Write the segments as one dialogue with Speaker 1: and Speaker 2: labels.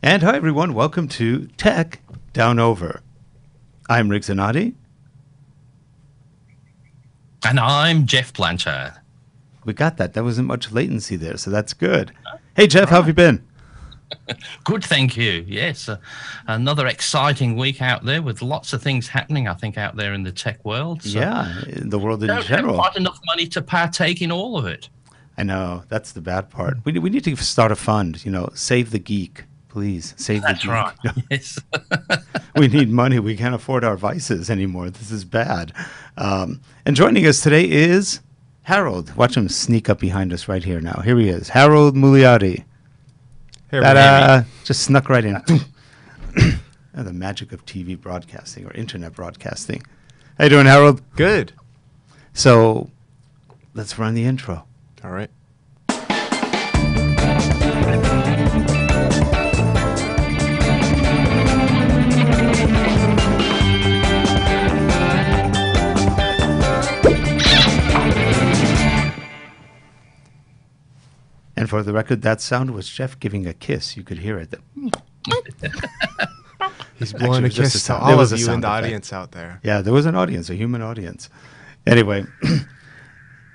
Speaker 1: And hi, everyone. Welcome to Tech Down Over. I'm Rick Zanotti.
Speaker 2: And I'm Jeff Blanchard.
Speaker 1: We got that. There wasn't much latency there, so that's good. Hey, Jeff, how have you been?
Speaker 2: Good, thank you. Yes, another exciting week out there with lots of things happening, I think, out there in the tech world. So
Speaker 1: Yeah, in the world in
Speaker 2: don't
Speaker 1: general.
Speaker 2: have quite enough money to partake in all of it.
Speaker 1: I know. That's the bad part. We need to start a fund, save the geek. Please, save the geek.
Speaker 2: That's right. Yes.
Speaker 1: We need money. We can't afford our vices anymore. This is bad. And joining us today is Harold. Watch him sneak up behind us right here now. Here he is. Harold Muliati.
Speaker 3: Hey,
Speaker 1: just snuck right in. The magic of TV broadcasting or internet broadcasting. How you doing, Harold?
Speaker 3: good.
Speaker 1: So let's run the intro.
Speaker 3: All right.
Speaker 1: And for the record, that sound was Jeff giving a kiss. You could hear it.
Speaker 3: He's blowing
Speaker 1: Actually,
Speaker 3: a kiss to
Speaker 1: sound.
Speaker 3: all
Speaker 1: There was
Speaker 3: of
Speaker 1: a
Speaker 3: you in
Speaker 1: sound
Speaker 3: the
Speaker 1: effect.
Speaker 3: audience out there.
Speaker 1: Yeah, there was an audience, a human audience. Anyway,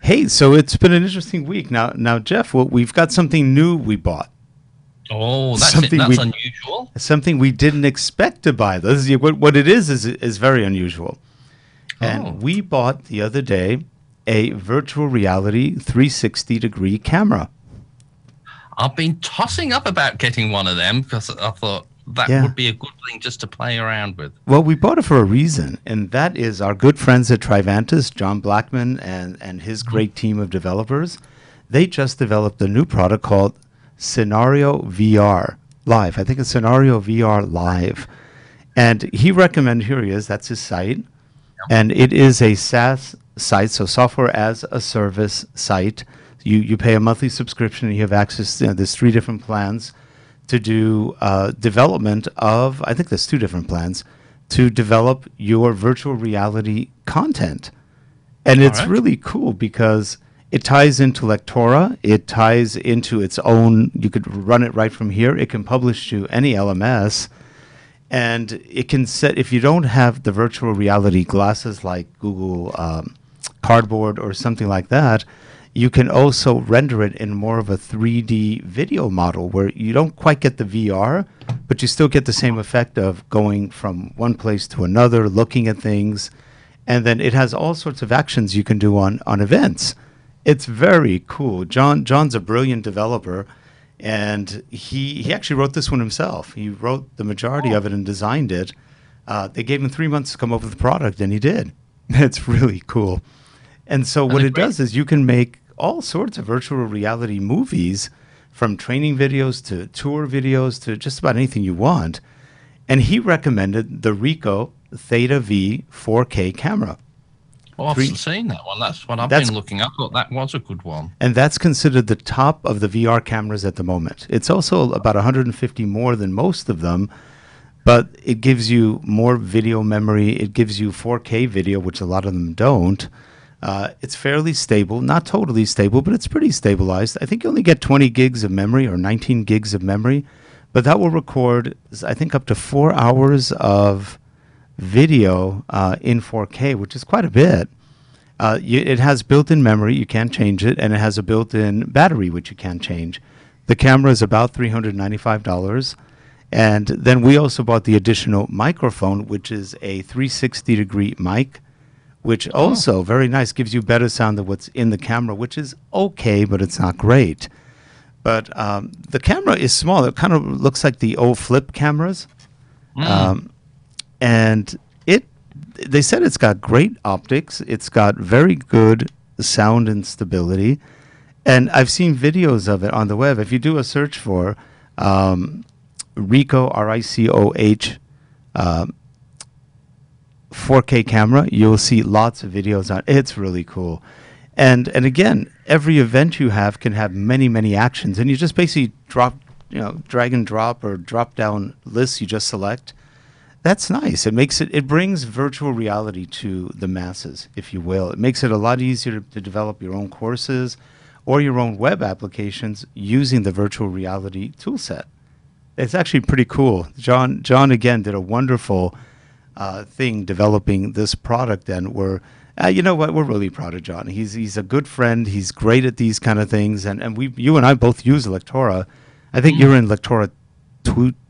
Speaker 1: hey, so it's been an interesting week. Now, Jeff, we've got something new we bought.
Speaker 2: Oh, that's
Speaker 1: Something
Speaker 2: it. That's unusual.
Speaker 1: Something we didn't expect to buy. This is, what it is very unusual. And we bought the other day a virtual reality 360-degree camera.
Speaker 2: I've been tossing up about getting one of them because I thought that would be a good thing just to play around with.
Speaker 1: Well, we bought it for a reason, and that is our good friends at Trivantis, John Blackmon and his great team of developers. They just developed a new product called CenarioVR Live. I think it's CenarioVR Live. And he recommended, here he is, that's his site. Yep. And it is a SaaS site, so software as a service site. You pay a monthly subscription and you have access to, there's 3 different plans to do development of, I think there's 2 different plans, to develop your virtual reality content. And it's really cool because it ties into Lectora. It ties into its own, you could run it right from here. It can publish to any LMS. And it can set, if you don't have the virtual reality glasses like Google Cardboard or something like that, you can also render it in more of a 3D video model where you don't quite get the VR, but you still get the same effect of going from one place to another, looking at things. And then it has all sorts of actions you can do on events. It's very cool. John's a brilliant developer, and he actually wrote this one himself. He wrote the majority of it and designed it. They gave him 3 months to come up with the product, and he did. It's really cool. And so what it does is you can make all sorts of virtual reality movies, from training videos to tour videos to just about anything you want. And he recommended the Ricoh Theta V 4K camera.
Speaker 2: Oh, I've seen that one. That's what I've been looking up. Thought that was a good one.
Speaker 1: And that's considered the top of the VR cameras at the moment. It's also about 150 more than most of them, but it gives you more video memory. It gives you 4K video, which a lot of them don't. It's fairly stable, not totally stable, but it's pretty stabilized. I think you only get 20 gigs of memory or 19 gigs of memory, but that will record, I think, up to 4 hours of video in 4K, which is quite a bit. It has built-in memory, you can't change it, and it has a built-in battery, which you can't change. The camera is about $395, and then we also bought the additional microphone, which is a 360-degree mic, which also, very nice, gives you better sound than what's in the camera, which is okay, but it's not great. But the camera is small. It kind of looks like the old flip cameras. And they said it's got great optics. It's got very good sound and stability. And I've seen videos of it on the web. If you do a search for Ricoh, R-I-C-O-H, 4K camera, you'll see lots of videos on it. It's really cool. And again, every event you have can have many actions, and you just basically drag and drop or drop down lists you just select. That's nice. It brings virtual reality to the masses, if you will. It makes it a lot easier to develop your own courses or your own web applications using the virtual reality toolset. It's actually pretty cool. John again did a wonderful thing developing this product, and you know what, we're really proud of John. He's a good friend. He's great at these kind of things, and you and I both use Lectora. I think you're in Lectora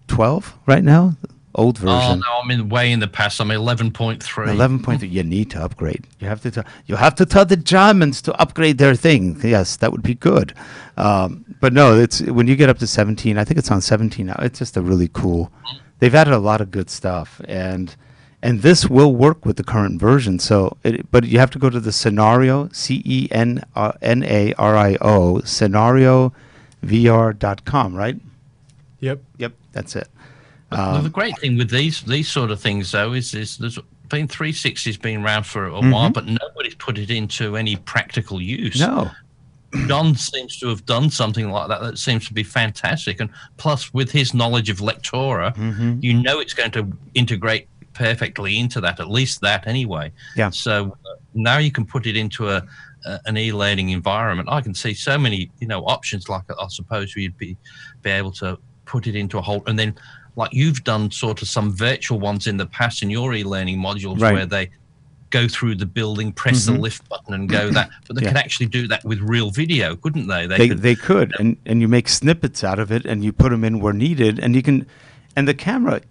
Speaker 1: 12 right now, old version.
Speaker 2: Oh no, I'm way in the past. I'm 11.3.
Speaker 1: 11.3. You need to upgrade. You have to tell the Germans to upgrade their thing. Yes, that would be good. But no, it's when you get up to 17. I think it's on 17 now. It's just a really cool. They've added a lot of good stuff, and this will work with the current version. So, but you have to go to the Cenario, CENARIO, CenarioVR.com, right?
Speaker 3: Yep.
Speaker 1: That's it.
Speaker 2: The great thing with these sort of things, though, is there's been 360's been around for a while, but nobody's put it into any practical use.
Speaker 1: No.
Speaker 2: John seems to have done something like that seems to be fantastic. And plus, with his knowledge of Lectora, you know it's going to integrate perfectly into that, at least that anyway.
Speaker 1: Yeah.
Speaker 2: So now you can put it into an e-learning environment. I can see so many, options, like I suppose you'd be able to put it into a whole, and then like you've done sort of some virtual ones in the past in your e-learning modules,
Speaker 1: right,
Speaker 2: where they go through the building, press the lift button and go that, but they could actually do that with real video, couldn't they?
Speaker 1: They could, and you make snippets out of it and you put them in where needed, and you can, and the camera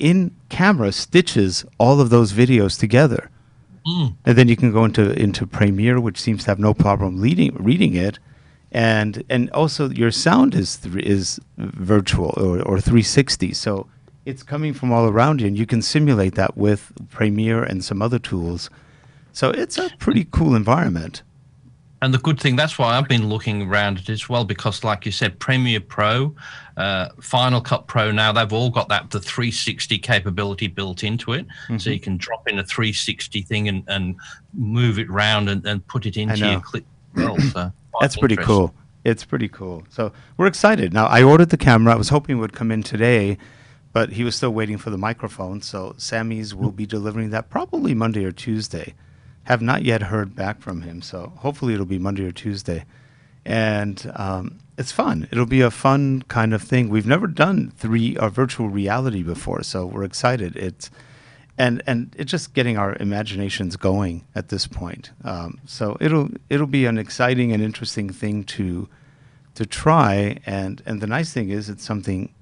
Speaker 1: stitches all of those videos together. And then you can go into Premiere, which seems to have no problem reading it, and also your sound is virtual or 360, so it's coming from all around you, and you can simulate that with Premiere and some other tools. So it's a pretty cool environment.
Speaker 2: And the good thing, that's why I've been looking around it as well, because like you said, Premiere Pro, Final Cut Pro, now they've all got the 360 capability built into it. So you can drop in a 360 thing and move it around and put it into your clip. Well, so
Speaker 1: that's pretty cool. It's pretty cool. So we're excited. Now, I ordered the camera. I was hoping it would come in today, but he was still waiting for the microphone. So Sammy's will be delivering that probably Monday or Tuesday. Have not yet heard back from him, so hopefully it'll be Monday or Tuesday. And it's fun. It'll be a fun kind of thing. We've never done virtual reality before, so we're excited. It's just getting our imaginations going at this point. So it'll be an exciting and interesting thing to try. And the nice thing is it's something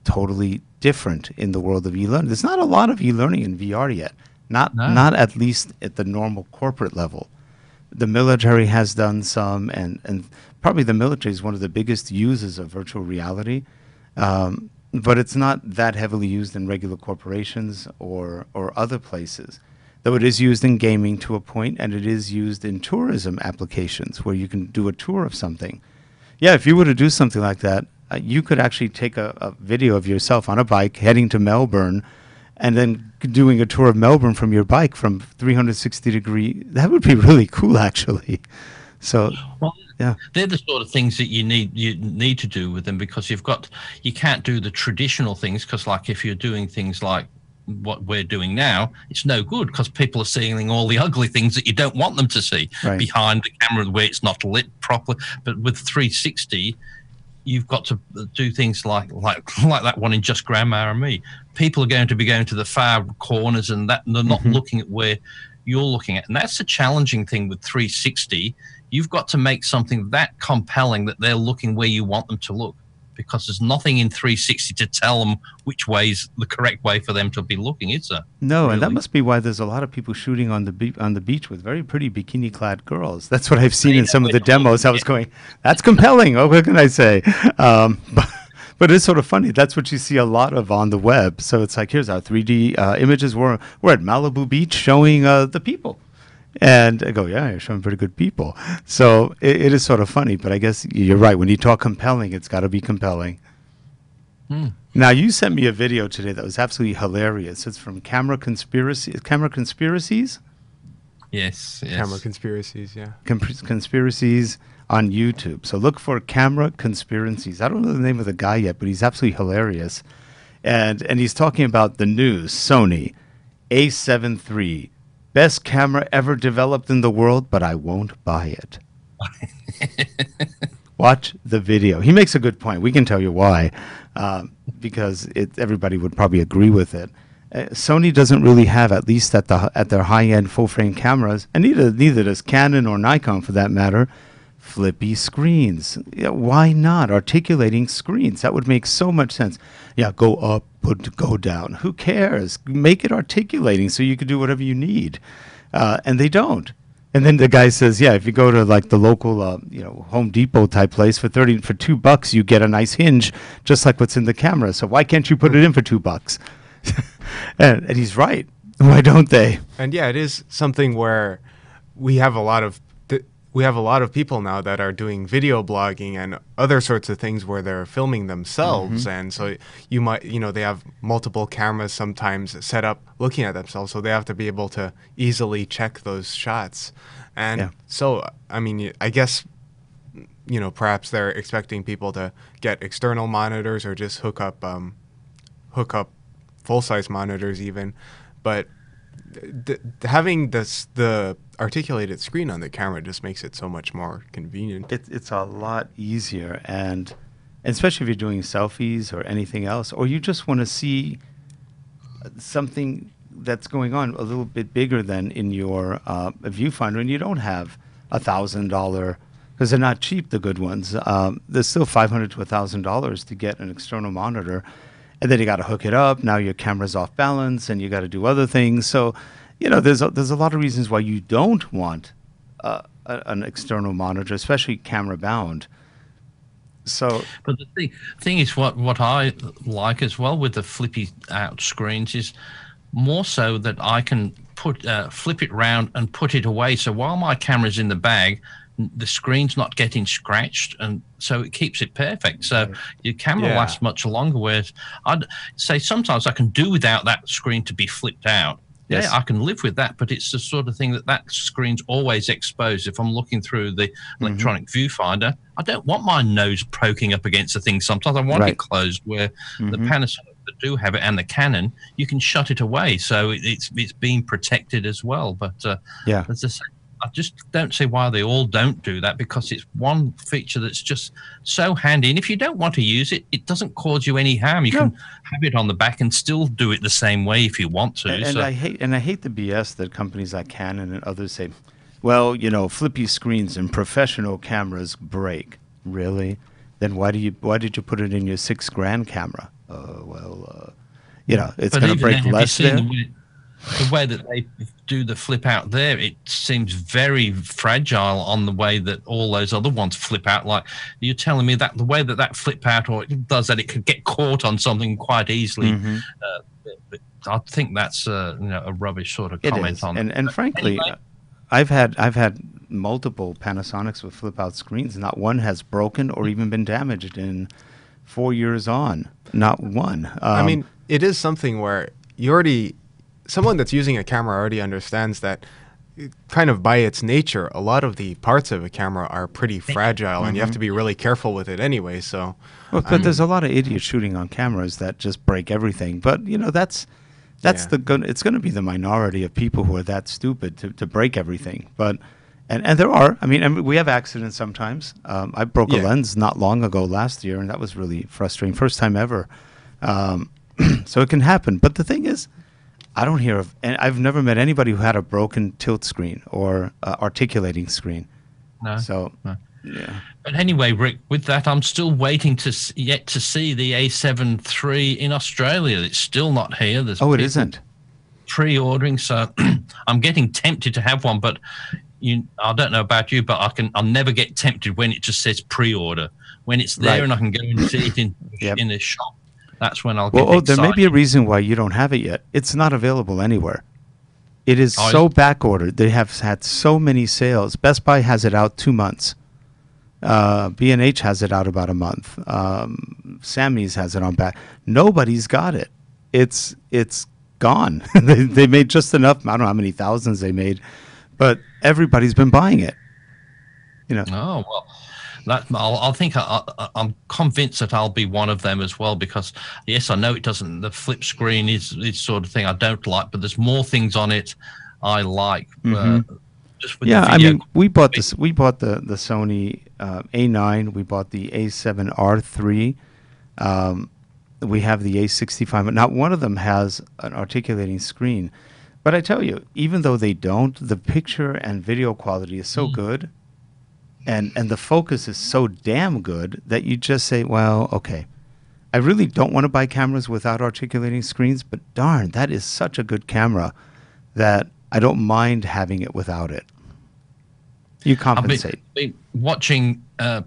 Speaker 1: totally different in the world of e-learning. There's not a lot of e-learning in VR yet. Not at least at the normal corporate level. The military has done some, and probably the military is one of the biggest users of virtual reality, but it's not that heavily used in regular corporations or other places. Though it is used in gaming to a point, and it is used in tourism applications where you can do a tour of something. Yeah, if you were to do something like that, you could actually take a video of yourself on a bike heading to Melbourne, and then doing a tour of Melbourne from your bike from 360 degree. That would be really cool, actually. So, yeah,
Speaker 2: they're the sort of things that you need to do with them, because you can't do the traditional things, because like if you're doing things like what we're doing now, it's no good, because people are seeing all the ugly things that you don't want them to see behind the camera where it's not lit properly. But with 360, you've got to do things like that one in Just Grandma and Me. People are going to be going to the far corners, and that they're not looking at where you're looking at. And that's the challenging thing with 360. You've got to make something that compelling that they're looking where you want them to look, because there's nothing in 360 to tell them which way's the correct way for them to be looking, is there?
Speaker 1: No, really? And that must be why there's a lot of people shooting on the beach with very pretty bikini-clad girls. That's what I've seen in some of the demos. I was going, that's compelling. Oh, what can I say? But it's sort of funny. That's what you see a lot of on the web. So it's like, here's our 3D images. We're at Malibu Beach showing the people. And I go, yeah, you're showing pretty good people. So it is sort of funny, but I guess you're right. When you talk compelling, it's got to be compelling. Now, you sent me a video today that was absolutely hilarious. It's from Camera Conspiracies?
Speaker 2: Yes.
Speaker 3: Camera Conspiracies, yeah.
Speaker 1: Conspiracies on YouTube. So look for Camera Conspiracies. I don't know the name of the guy yet, but he's absolutely hilarious. And he's talking about the new Sony A7 III. Best camera ever developed in the world, but I won't buy it. Watch the video. He makes a good point. We can tell you why, because everybody would probably agree with it. Sony doesn't really have, at least at their high-end full-frame cameras, and neither does Canon or Nikon for that matter, flippy screens. Yeah, why not articulating screens? That would make so much sense. Yeah, go up, go down. Who cares? Make it articulating so you can do whatever you need. And they don't. And then the guy says, yeah, if you go to like the local, Home Depot type place for $2, you get a nice hinge, just like what's in the camera. So why can't you put it in for $2? and he's right. Why don't they?
Speaker 3: And yeah, it is something where we have a lot of people now that are doing video blogging and other sorts of things where they're filming themselves. And so you might, they have multiple cameras sometimes set up looking at themselves. So they have to be able to easily check those shots. And so, I mean, I guess, perhaps they're expecting people to get external monitors or just hook up full-size monitors even. But having the articulated screen on the camera just makes it so much more convenient.
Speaker 1: It's a lot easier, and especially if you're doing selfies or anything else, or you just want to see something that's going on a little bit bigger than in your viewfinder, and you don't have $1,000, because they're not cheap, the good ones. There's still $500 to $1,000 to get an external monitor, and then you got to hook it up. Now your camera's off balance, and you got to do other things. So, there's a lot of reasons why you don't want an external monitor, especially camera bound. So,
Speaker 2: but the thing is, what I like as well with the flippy out screens is more so that I can flip it round and put it away. So while my camera's in the bag, the screen's not getting scratched, and so it keeps it perfect. So your camera lasts much longer. Whereas I'd say sometimes I can do without that screen to be flipped out.
Speaker 1: Yes.
Speaker 2: Yeah, I can live with that, but it's the sort of thing that screen's always exposed. If I'm looking through the electronic viewfinder, I don't want my nose poking up against the thing. Sometimes I want it closed, where the Panasonic that do have it and the Canon, you can shut it away. So it's being protected as well. But as I say, I just don't see why they all don't do that, because it's one feature that's just so handy. And if you don't want to use it, it doesn't cause you any harm. You can have it on the back and still do it the same way if you want to.
Speaker 1: And I hate the BS that companies like Canon and others say, well, flippy screens and professional cameras break. Really? Then why did you put it in your $6,000 camera? It's going to break less there.
Speaker 2: The way that they do the flip out there, it seems very fragile on the way that all those other ones flip out. Like, you're telling me that the way that flip out, or it does that, it could get caught on something quite easily. But I think that's a rubbish sort of comment on it.
Speaker 1: And frankly, anyway, I've had multiple Panasonics with flip out screens. Not one has broken or even been damaged in 4 years on. Not one.
Speaker 3: I mean, it is something where someone that's using a camera already understands that, kind of by its nature, a lot of the parts of a camera are pretty fragile, and you have to be really careful with it anyway. So,
Speaker 1: but there's a lot of idiots shooting on cameras that just break everything. But that's it's going to be the minority of people who are that stupid to break everything. But and there are. I mean, we have accidents sometimes. I broke a lens not long ago last year, and that was really frustrating. First time ever. So it can happen. But the thing is, I don't hear of, and I've never met anybody who had a broken tilt screen or articulating screen.
Speaker 2: No.
Speaker 1: So,
Speaker 2: yeah. But anyway, Rick, with that, I'm still waiting to see the A7 III in Australia. It's still not here. There's
Speaker 1: it isn't.
Speaker 2: Pre-ordering, so I'm getting tempted to have one. But I don't know about you, but I'll never get tempted when it just says pre-order. When it's there and I can go and see it in the shop. That's when I'll get excited.
Speaker 1: There may be a reason why you don't have it yet. It's not available anywhere. It is so back-ordered. They have had so many sales. Best Buy has it out 2 months. B&H has it out about a month. Sammy's has it on back. Nobody's got it. It's gone. They made just enough. I don't know how many thousands they made, but everybody's been buying it.
Speaker 2: Oh, well. I'm convinced that I'll be one of them as well, because yes, I know it doesn't. The flip screen is sort of thing I don't like, but there's more things on it I like. Just with
Speaker 1: I mean, we bought the Sony A9. We bought the A7 III. We have the A65. Not one of them has an articulating screen. But I tell you, even though they don't, the picture and video quality is so good, and the focus is so damn good that you just say, well, okay. I really don't want to buy cameras without articulating screens, but darn, that is such a good camera that I don't mind having it without it. You compensate.
Speaker 2: I've been watching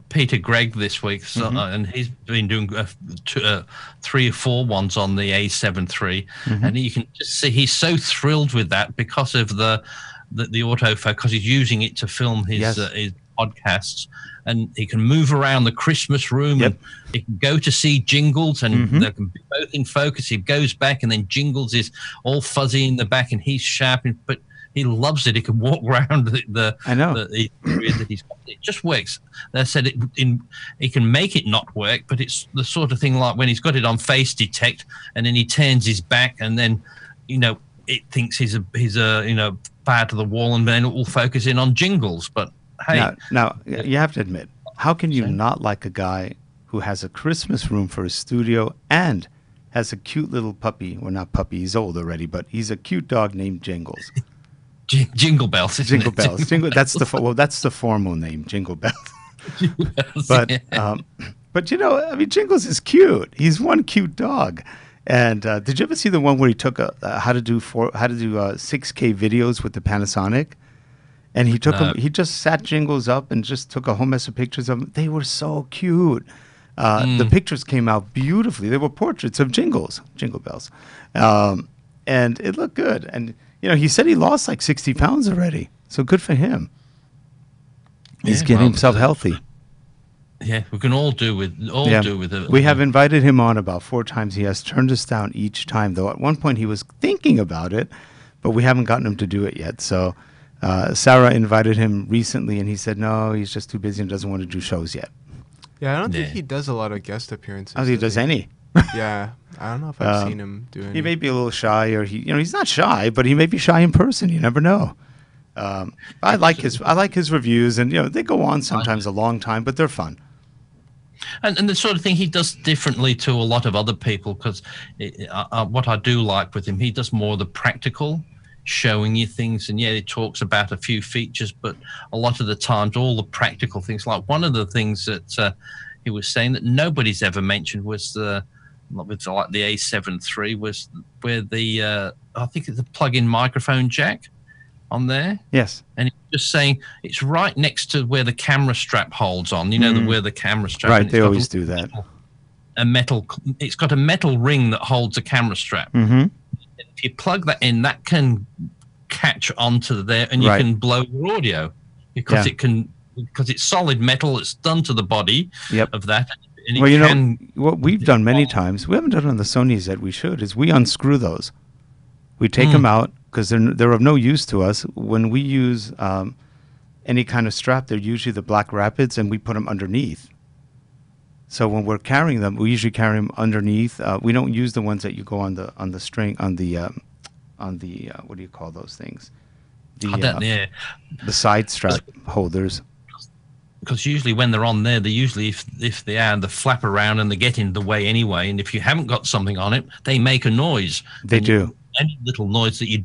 Speaker 2: Peter Gregg this week, and he's been doing 3 or 4 ones on the A7 III, and you can just see he's so thrilled with that because of the autofocus, because he's using it to film his podcasts, and he can move around the Christmas room, and he can go to see Jingles, and they can be both in focus. He goes back, and then Jingles is all fuzzy in the back, and he's sharp, but he loves it. He can walk around the area that he's got. It just works. They said he can make it not work, but it's the sort of thing like when he's got it on face detect, and then he turns his back, and then it thinks he's far to the wall, and then it will focus in on Jingles. But hey,
Speaker 1: now you have to admit, how can you not like a guy who has a Christmas room for his studio and has a cute little puppy? Well, not puppy, he's old already, but he's a cute dog named Jingles.
Speaker 2: Jingle Bells.
Speaker 1: Jingle Bells. That's the formal name, Jingle Bells. But Jingles is cute. He's one cute dog. And did you ever see the one where he took how to do 6K videos with the Panasonic? And he took he just sat Jingles up and just took a whole mess of pictures of them. They were so cute. The pictures came out beautifully. They were portraits of Jingle Bells, and it looked good. And he said he lost like 60 pounds already. So good for him. He's getting himself healthy.
Speaker 2: Yeah, we can all do with it.
Speaker 1: We have invited him on about 4 times. He has turned us down each time, though. At one point, he was thinking about it, but we haven't gotten him to do it yet. So Sarah invited him recently, and he said no, he's just too busy and doesn't want to do shows yet.
Speaker 3: Yeah, I don't think he does a lot of guest appearances.
Speaker 1: I don't think he does any.
Speaker 3: Yeah, I don't know if I've seen him do any.
Speaker 1: He may be a little shy, or he's not shy, but he may be shy in person. You never know. I like his reviews, and they go on sometimes a long time, but they're fun.
Speaker 2: And the sort of thing he does differently to a lot of other people, because what I do like with him, he does more of the practical, showing you things, and he talks about a few features, but a lot of the times all the practical things, like one of the things that he was saying that nobody's ever mentioned was the A7 III, was where the I think it's the plug-in microphone jack on there.
Speaker 1: Yes.
Speaker 2: And he's just saying it's right next to where the camera strap holds on. Where the camera strap.
Speaker 1: Right. They always do that.
Speaker 2: It's got a metal ring that holds a camera strap.
Speaker 1: Mm-hmm.
Speaker 2: If you plug that in, that can catch onto there, and you can blow your audio because because it's solid metal. It's done to the body of that. And
Speaker 1: what we've done many times, we haven't done it on the Sonys yet, we should, is we unscrew those. We take them out because they're of no use to us. When we use any kind of strap, they're usually the Black Rapids, and we put them underneath. So when we're carrying them, we usually carry them underneath. We don't use the ones that you go on the string, on the what do you call those things? The side strap holders.
Speaker 2: Because usually when they're on there, they usually, if they are, they flap around and they get in the way anyway. And if you haven't got something on it, they make a noise.
Speaker 1: They do.
Speaker 2: Any little noise that you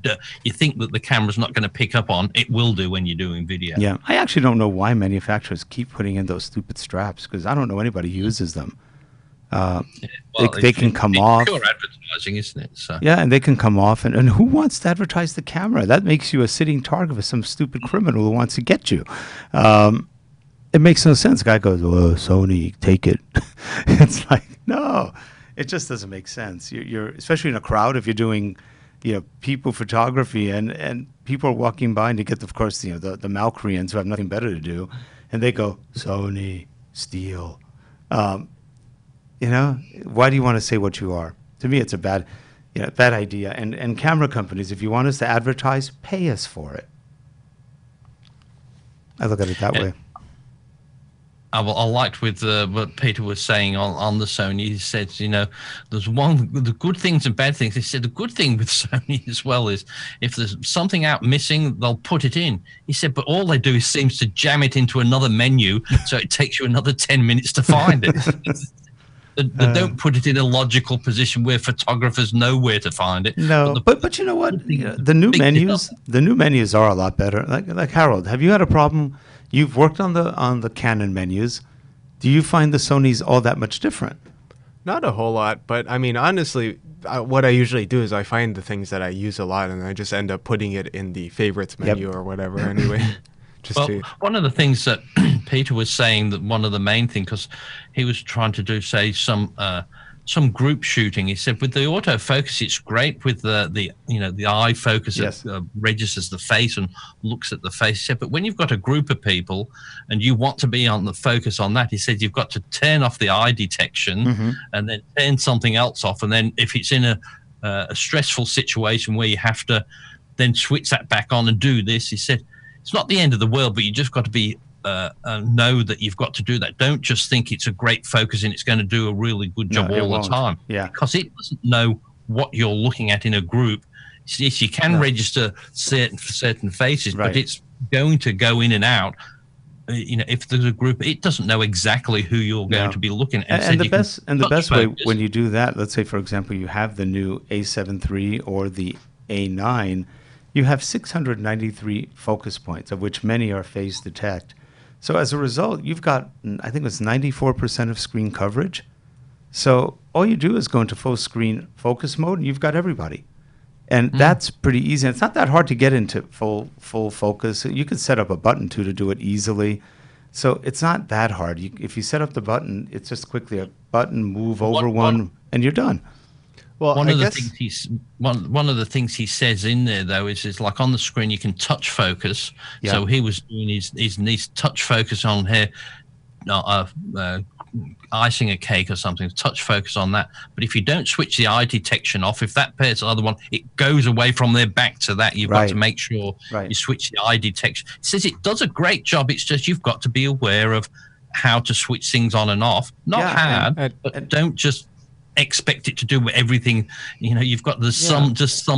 Speaker 2: think that the camera's not going to pick up on, it will do when you're doing video.
Speaker 1: Yeah, I actually don't know why manufacturers keep putting in those stupid straps, because I don't know anybody who uses them. They can come off.
Speaker 2: Pure advertising, isn't it? So.
Speaker 1: Yeah, and they can come off. And who wants to advertise the camera? That makes you a sitting target for some stupid criminal who wants to get you. It makes no sense. The guy goes, "Oh, Sony, take it." It's like, no, it just doesn't make sense. You're especially in a crowd, if you're doing, people photography, and people are walking by, and you get, of course, the Malkoreans who have nothing better to do, and they go, "Sony, steal." Why do you want to say what you are? To me, it's a bad idea. And camera companies, if you want us to advertise, pay us for it. I look at it that way.
Speaker 2: I liked with what Peter was saying on the Sony. He said, there's the good things and bad things. He said the good thing with Sony as well is if there's something out missing, they'll put it in. He said, but all they do is seems to jam it into another menu, so it takes you another 10 minutes to find it. They don't put it in a logical position where photographers know where to find it.
Speaker 1: No, but you know what? The new menus are a lot better. Like Harold, have you had a problem? You've worked on the Canon menus. Do you find the Sonys all that much different?
Speaker 3: Not a whole lot, but I mean, honestly, what I usually do is I find the things that I use a lot, and I just end up putting it in the favorites menu or whatever. Anyway,
Speaker 2: one of the things that Peter was saying, that one of the main things, because he was trying to do, say, some group shooting. He said with the autofocus, it's great with the eye focus.
Speaker 1: Yes.
Speaker 2: It registers the face and looks at the face. He said, but when you've got a group of people and you want to be on the focus on that, he said you've got to turn off the eye detection and then turn something else off. And then if it's in a stressful situation where you have to then switch that back on and do this, he said it's not the end of the world, but you just got to be know that you've got to do that. Don't just think it's a great focus and it's going to do a really good job all the time.
Speaker 1: Yeah,
Speaker 2: because it doesn't know what you're looking at in a group. Yes, you can register certain faces, but it's going to go in and out. If there's a group, it doesn't know exactly who you're going to be looking at.
Speaker 1: And the best way when you do that, let's say for example you have the new A7 III or the A9, you have 693 focus points, of which many are phase detect. So as a result, you've got, I think it's 94% of screen coverage. So all you do is go into full screen focus mode, and you've got everybody. And that's pretty easy. And it's not that hard to get into full focus. You can set up a button to do it easily. So it's not that hard. If you set up the button, it's just quickly a button, move over one, and you're done.
Speaker 3: Well,
Speaker 2: one of the things he says in there though is like on the screen you can touch focus. Yeah. So he was doing his touch focus on here, icing a cake or something. Touch focus on that. But if you don't switch the eye detection off, if that pairs the other one, it goes away from there back to that. You've got to make sure you switch the eye detection. It says it does a great job. It's just you've got to be aware of how to switch things on and off. Not hard, but don't just expect it to do everything. You've got some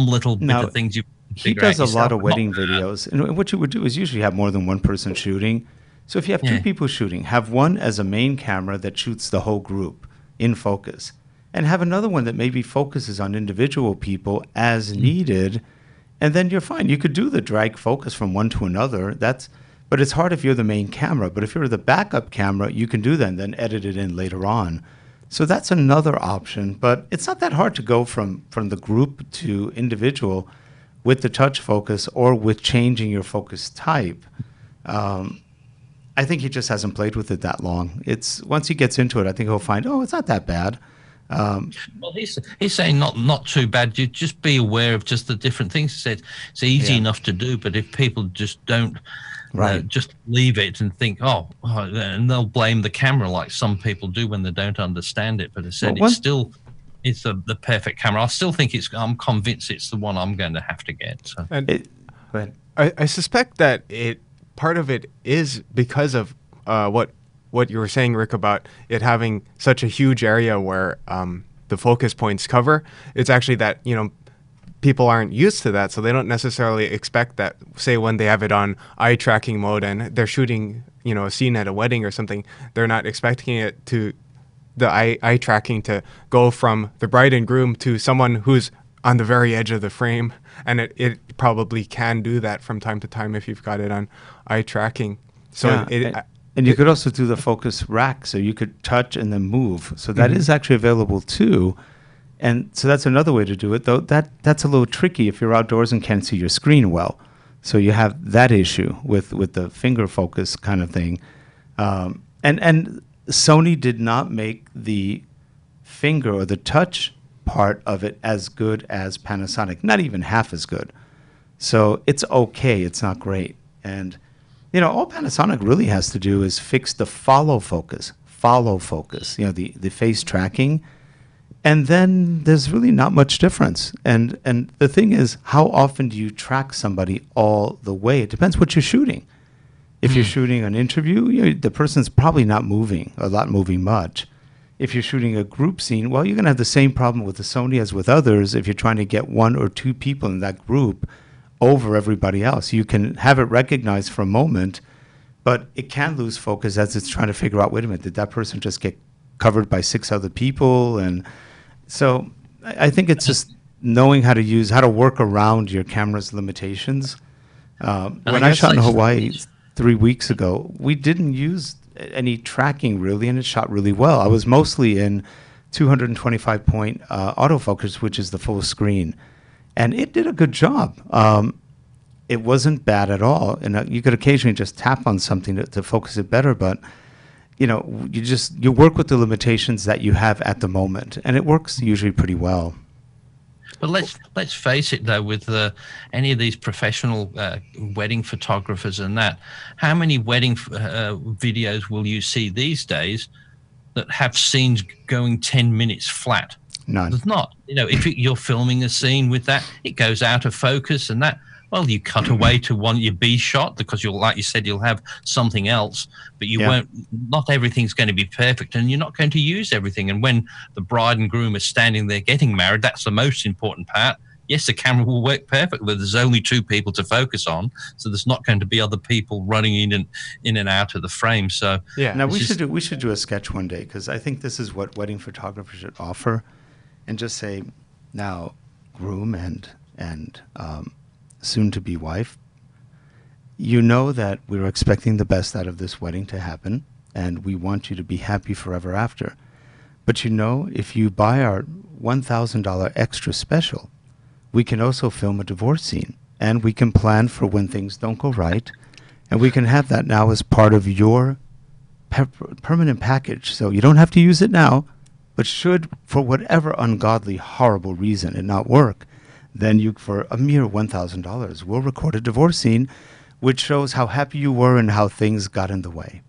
Speaker 2: little bit of things
Speaker 1: he does a lot of wedding videos, and what you would do is usually have more than one person shooting. So if you have two people shooting, have one as a main camera that shoots the whole group in focus, and have another one that maybe focuses on individual people as needed, and then you're fine. You could do the drag focus from one to another. But it's hard if you're the main camera. But if you're the backup camera, you can do that and then edit it in later on. So that's another option, but it's not that hard to go from the group to individual with the touch focus or with changing your focus type. I think he just hasn't played with it that long. Once he gets into it, I think he'll find, it's not that bad.
Speaker 2: Well, he's saying not too bad. You just be aware of just the different things. He said it's easy enough to do, but if people just don't just leave it and think, and they'll blame the camera like some people do when they don't understand it. But I said it's the perfect camera. I still think I'm convinced it's the one I'm going to have to get. So.
Speaker 3: And I suspect that part of it is because of what you were saying, Rick, about it having such a huge area where the focus points cover. It's actually that people aren't used to that, so they don't necessarily expect that. Say when they have it on eye tracking mode and they're shooting, a scene at a wedding or something, they're not expecting it to the eye tracking to go from the bride and groom to someone who's on the very edge of the frame, and it probably can do that from time to time if you've got it on eye tracking. So
Speaker 1: and you could also do the focus rack, so you could touch and then move. So that is actually available too. And so that's another way to do it, though that's a little tricky if you're outdoors and can't see your screen well. So you have that issue with the finger focus kind of thing. And Sony did not make the finger or the touch part of it as good as Panasonic, not even half as good. So it's okay, it's not great. And all Panasonic really has to do is fix the follow focus, the face tracking. And then there's really not much difference. And the thing is, how often do you track somebody all the way? It depends what you're shooting. If you're shooting an interview, the person's probably not moving much. If you're shooting a group scene, well, you're going to have the same problem with the Sony as with others if you're trying to get 1 or 2 people in that group over everybody else. You can have it recognized for a moment, but it can lose focus as it's trying to figure out, wait a minute, did that person just get covered by 6 other people? And so I think it's just knowing how to work around your camera's limitations. When I shot in Hawaii 3 weeks ago, we didn't use any tracking really, and it shot really well. I was mostly in 225 point autofocus, which is the full screen, and it did a good job. It wasn't bad at all, and you could occasionally just tap on something to focus it better, but you work with the limitations that you have at the moment, and it works usually pretty well.
Speaker 2: But let's face it, though, with any of these professional wedding photographers and that, how many wedding videos will you see these days that have scenes going 10 minutes flat?
Speaker 1: None.
Speaker 2: There's not. If you're filming a scene with that, it goes out of focus and that. Well, you cut away to your B shot because like you said, you'll have something else, but you won't. Not everything's going to be perfect, and you're not going to use everything. And when the bride and groom are standing there getting married, that's the most important part. Yes, the camera will work perfectly, but there's only 2 people to focus on, so there's not going to be other people running in and out of the frame. So
Speaker 1: now we should do a sketch one day, because I think this is what wedding photographers should offer, and just say, now, groom and soon-to-be wife, you know that we're expecting the best out of this wedding to happen, and we want you to be happy forever after. But if you buy our $1,000 extra special, we can also film a divorce scene, and we can plan for when things don't go right, and we can have that now as part of your permanent package. So you don't have to use it now, but should, for whatever ungodly, horrible reason, it not work, then you, for a mere $1,000, will record a divorce scene, which shows how happy you were and how things got in the way.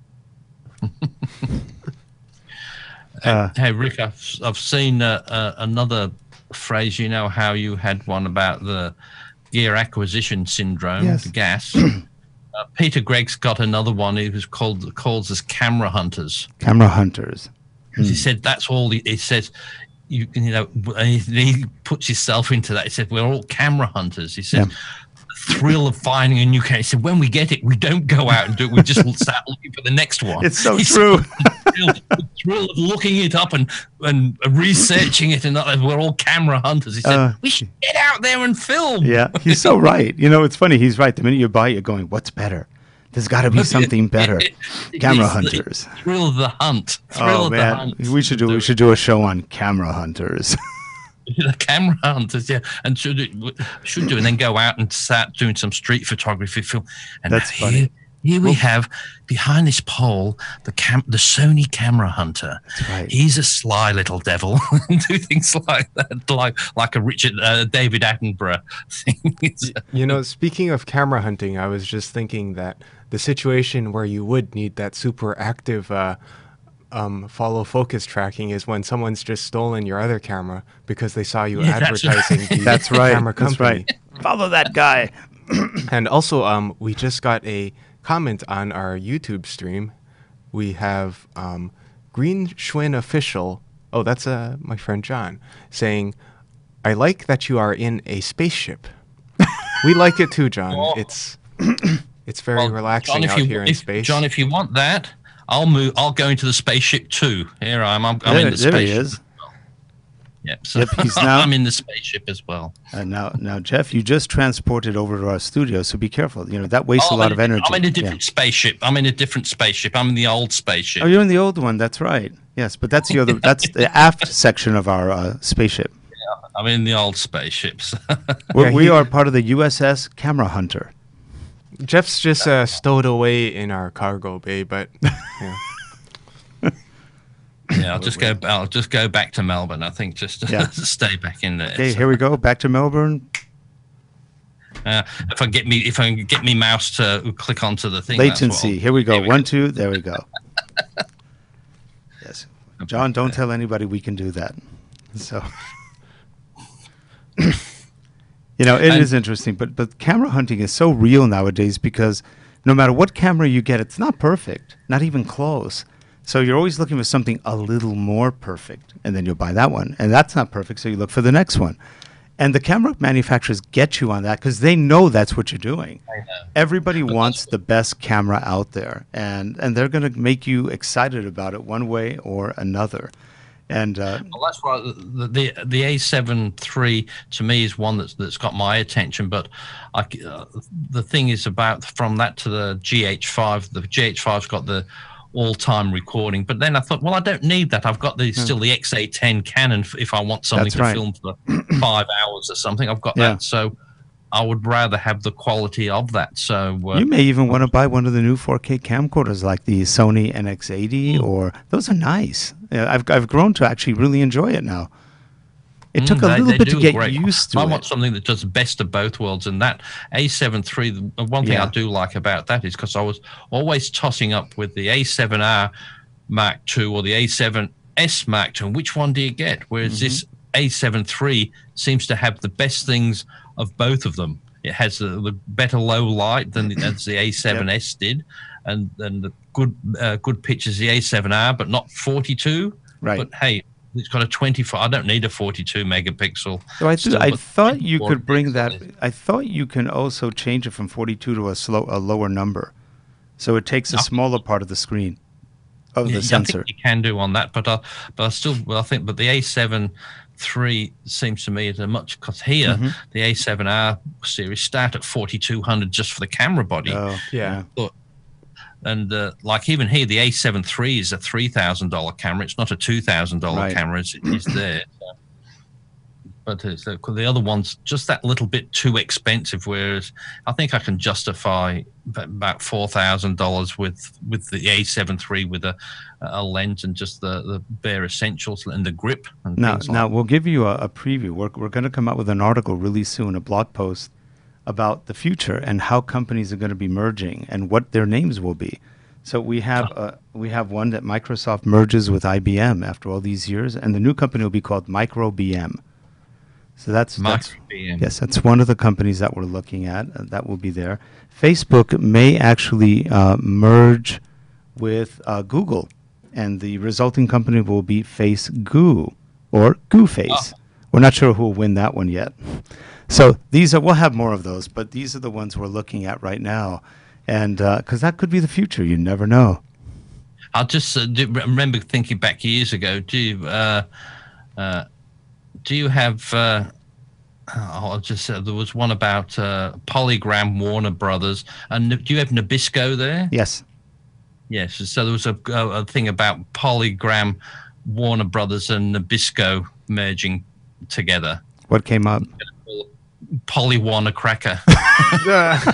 Speaker 2: Hey, Rick, I've seen another phrase. How you had one about the gear acquisition syndrome,
Speaker 1: yes.
Speaker 2: the gas. Peter Gregg's got another one. He was calls us camera hunters.
Speaker 1: Camera hunters.
Speaker 2: He said that's all. He says. He puts himself into that. He said, we're all camera hunters. He said, the thrill of finding a new camera. He said, when we get it, we don't go out and do it. We just start looking for the next one.
Speaker 1: It's so true.
Speaker 2: The thrill of looking it up and researching it. And we're all camera hunters. He said, we should get out there and film.
Speaker 1: Yeah, he's so right. It's funny. He's right. The minute you buy it, you're going, what's better? There's got to be something better. Camera hunters.
Speaker 2: Thrill of the hunt.
Speaker 1: Thrill of the hunt. We should do a show on camera hunters.
Speaker 2: The camera hunters, yeah, and should do, and then go out and start doing some street photography film. And
Speaker 1: that's funny.
Speaker 2: Here we have behind this pole the Sony camera hunter.
Speaker 1: That's right.
Speaker 2: He's a sly little devil and do things like that, like a David Attenborough thing.
Speaker 3: Speaking of camera hunting, I was just thinking that the situation where you would need that super active follow focus tracking is when someone's just stolen your other camera because they saw you advertising the camera company.
Speaker 1: That's right. Follow that guy.
Speaker 3: And also, we just got a comment on our YouTube stream. We have Green Schwinn Official. Oh, that's my friend John saying, "I like that you are in a spaceship." We like it too, John. Oh. It's very relaxing
Speaker 2: John,
Speaker 3: out here in space.
Speaker 2: John, if you want that, I'll go into the spaceship too. Here I'm in the spaceship.
Speaker 1: There he is.
Speaker 2: Yep. So I'm in the spaceship as well.
Speaker 1: Now, Jeff, you just transported over to our studio, so be careful. That wastes a lot of energy.
Speaker 2: I'm in a different spaceship. I'm in the old spaceship.
Speaker 1: Oh, you're in the old one. That's right. Yes, but that's that's the aft section of our spaceship.
Speaker 2: Yeah, I'm in the old spaceships.
Speaker 1: We are part of the USS Camera Hunter.
Speaker 3: Jeff's just stowed away in our cargo bay, but yeah.
Speaker 2: Yeah, I'll just go back to Melbourne. I think just to stay back in there.
Speaker 1: Okay, here we go. Back to Melbourne.
Speaker 2: If I can get me mouse to click onto the thing.
Speaker 1: Latency. Here we go. 1, 2. There we go. Yes, John. Don't tell anybody we can do that. So, it is interesting, but camera hunting is so real nowadays because no matter what camera you get, it's not perfect, not even close. So you're always looking for something a little more perfect, and then you'll buy that one. And that's not perfect, so you look for the next one. And the camera manufacturers get you on that because they know that's what you're doing.
Speaker 2: I know.
Speaker 1: Everybody wants the best camera out there, and they're going to make you excited about it one way or another. And
Speaker 2: well, that's right. The A7 III to me is one that's got my attention. But the thing is about from that to the GH5. The GH5's got the all-time recording, but then I thought, well, I don't need that. I've got still the XA10 Canon if I want something to film for 5 hours or something. I've got that, so I would rather have the quality of that. So
Speaker 1: you may even want to buy one of the new 4K camcorders like the Sony NX80, or those are nice. I've grown to actually really enjoy it now. It took a little bit to get used to it.
Speaker 2: I want something that does the best of both worlds, and that A7 III, the one thing I do like about that is because I was always tossing up with the A7R Mark II or the A7S Mark II, and which one do you get? Whereas this A7 III seems to have the best things of both of them. It has the better low light than as the A7S did, and the good pictures, the A7R, but not 42.
Speaker 1: Right.
Speaker 2: But hey, it's got a 24. I don't need a 42 megapixel.
Speaker 1: So I thought you could bring that. I thought you can also change it from 42 to a lower number, so it takes a smaller part of the screen of the sensor.
Speaker 2: I think you can do on that, but I think the A7 III seems to me is a much, because here the A7R series start at 4200 just for the camera body.
Speaker 1: Oh, yeah.
Speaker 2: And like even here, the A7 III is a $3,000 camera. It's not a $2,000 camera. It's there. But the other one's just that little bit too expensive. Whereas I think I can justify about $4,000 with the A7 III with a lens and just the bare essentials and the grip. And
Speaker 1: now we'll give you a preview. We're going to come out with an article really soon, a blog post about the future and how companies are going to be merging and what their names will be. So we have one that Microsoft merges with IBM after all these years, and the new company will be called MicroBM. So that's yes, that's one of the companies that we're looking at. That will be there. Facebook may actually merge with Google, and the resulting company will be FaceGoo or GooFace. We're not sure who will win that one yet. So we'll have more of those, but these are the ones we're looking at right now, and because that could be the future, you never know.
Speaker 2: I just remember thinking back years ago. Do you have? I'll just there was one about Polygram Warner Brothers, and do you have Nabisco there?
Speaker 1: Yes.
Speaker 2: Yes. So there was a thing about Polygram Warner Brothers and Nabisco merging together.
Speaker 1: What came up?
Speaker 2: Polly Warner Cracker. That's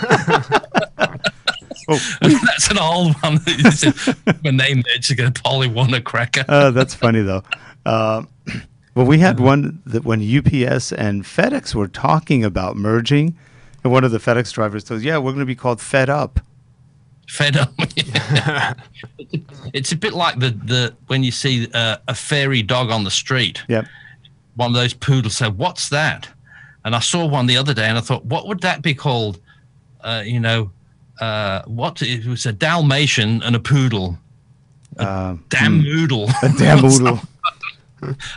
Speaker 2: an old one. When they merged together, Polly Warner Cracker.
Speaker 1: That's funny though. Well, we had one that when UPS and FedEx were talking about merging, and one of the FedEx drivers told, "Yeah, we're going to be called Fed Up."
Speaker 2: Fed Up. It's a bit like the when you see a fairy dog on the street.
Speaker 1: Yep.
Speaker 2: One of those poodles said, "What's that?" And I saw one the other day, and I thought, "What would that be called?" What it was a Dalmatian and a poodle. A damn moodle.
Speaker 1: A damn moodle.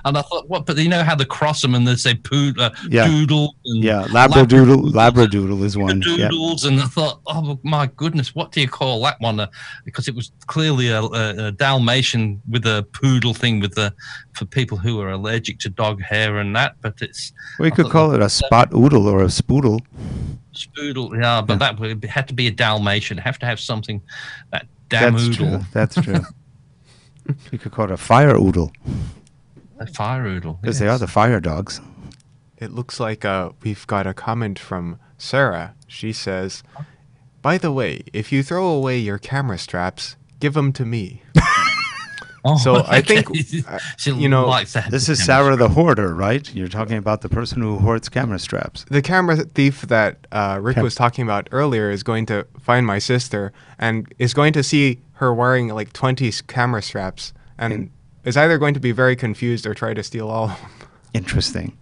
Speaker 2: And I thought, what? But you know how they cross them and they say doodle. And
Speaker 1: Labradoodle is one.
Speaker 2: Doodles, and I thought, oh my goodness, what do you call that one? Because it was clearly a Dalmatian with a poodle thing for people who are allergic to dog hair and that. But
Speaker 1: we could call it a spot oodle or a spoodle.
Speaker 2: Spoodle, yeah, but that would have to be a Dalmatian. Have to have something that damn oodle.
Speaker 1: That's true. We could call it a fire oodle.
Speaker 2: A fire oodle.
Speaker 1: Because they are the fire dogs.
Speaker 3: It looks like we've got a comment from Sarah. She says, "By the way, if you throw away your camera straps, give them to me." So I think,
Speaker 1: this is Sarah the hoarder, right? You're talking about the person who hoards camera straps.
Speaker 3: The camera thief that Rick was talking about earlier is going to find my sister and is going to see her wearing like 20 camera straps and is either going to be very confused or try to steal all of them.
Speaker 1: Interesting.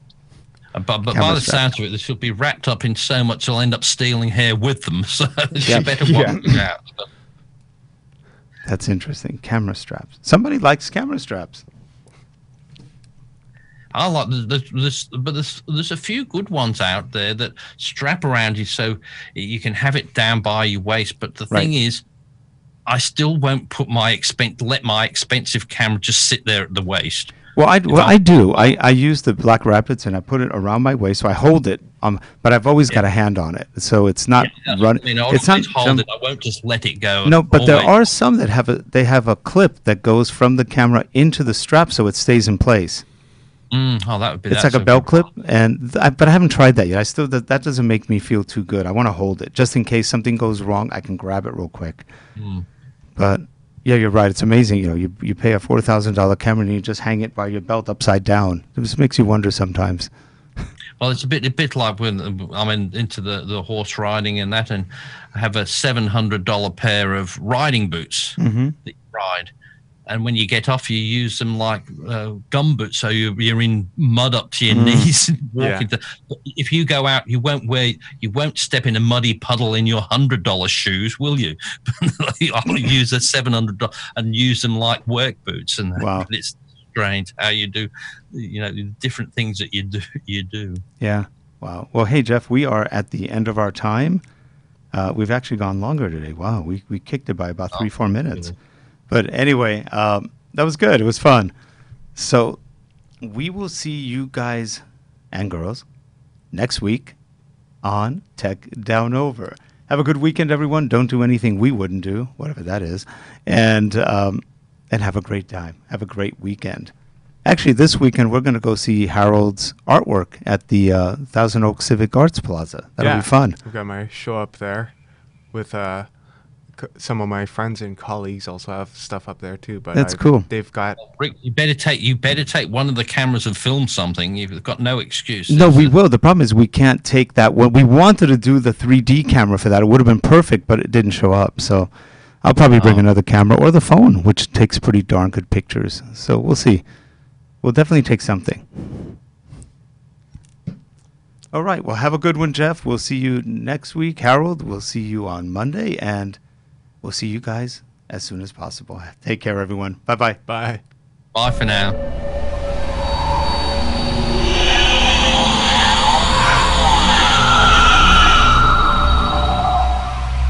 Speaker 2: But by
Speaker 1: Camera
Speaker 2: the
Speaker 1: strap.
Speaker 2: sounds of it, this will be wrapped up in so much they'll end up stealing hair with them. So
Speaker 1: Yeah.
Speaker 2: you better watch out.
Speaker 1: That's interesting. Camera straps. Somebody likes camera straps.
Speaker 2: I like but there's a few good ones out there that strap around you so you can have it down by your waist. But the thing is, I still won't put let my expensive camera just sit there at the waist.
Speaker 1: Well, I do. I use the Black Rapids and I put it around my waist, so I hold it. But I've always got a hand on it, so it's not running.
Speaker 2: I mean, I'll
Speaker 1: it's not
Speaker 2: hold it. I won't just let it go.
Speaker 1: No, but there are some that have a clip that goes from the camera into the strap, so it stays in place.
Speaker 2: That would be.
Speaker 1: It's like a belt clip, but I haven't tried that yet. I still that doesn't make me feel too good. I want to hold it just in case something goes wrong. I can grab it real quick. But yeah, you're right. It's amazing. You pay a $4,000 camera and you just hang it by your belt upside down. It just makes you wonder sometimes.
Speaker 2: Well, it's a bit like when I'm into the horse riding and that, and I have a $700 pair of riding boots that you ride. And when you get off, you use them like gum boots, so you're in mud up to your knees. Walking if you go out, you won't step in a muddy puddle in your $100 shoes, will you? I'll use a $700 and use them like work boots, and
Speaker 1: wow.
Speaker 2: It's strange how you do, different things that you do.
Speaker 1: Yeah. Wow. Well, hey Jeff, we are at the end of our time. We've actually gone longer today. Wow, we kicked it by about 3-4 minutes.
Speaker 2: Yeah.
Speaker 1: But anyway, that was good. It was fun. So we will see you guys and girls next week on Tech Down Over. Have a good weekend, everyone. Don't do anything we wouldn't do, whatever that is. And have a great time. Have a great weekend. Actually, this weekend, we're going to go see Harold's artwork at the Thousand Oaks Civic Arts Plaza. That'll be fun.
Speaker 3: I've got my show up there with... some of my friends and colleagues also have stuff up there too. But
Speaker 1: that's cool.
Speaker 3: They've got.
Speaker 2: Rick, you better take one of the cameras and film something. You've got no excuse.
Speaker 1: No, we will. The problem is we can't take that. We wanted to do the 3D camera for that. It would have been perfect, but it didn't show up. So I'll probably bring another camera or the phone, which takes pretty darn good pictures. So we'll see. We'll definitely take something. All right. Well, have a good one, Jeff. We'll see you next week. Harold, we'll see you on Monday, and we'll see you guys as soon as possible. Take care, everyone. Bye-bye.
Speaker 3: Bye.
Speaker 2: Bye for now.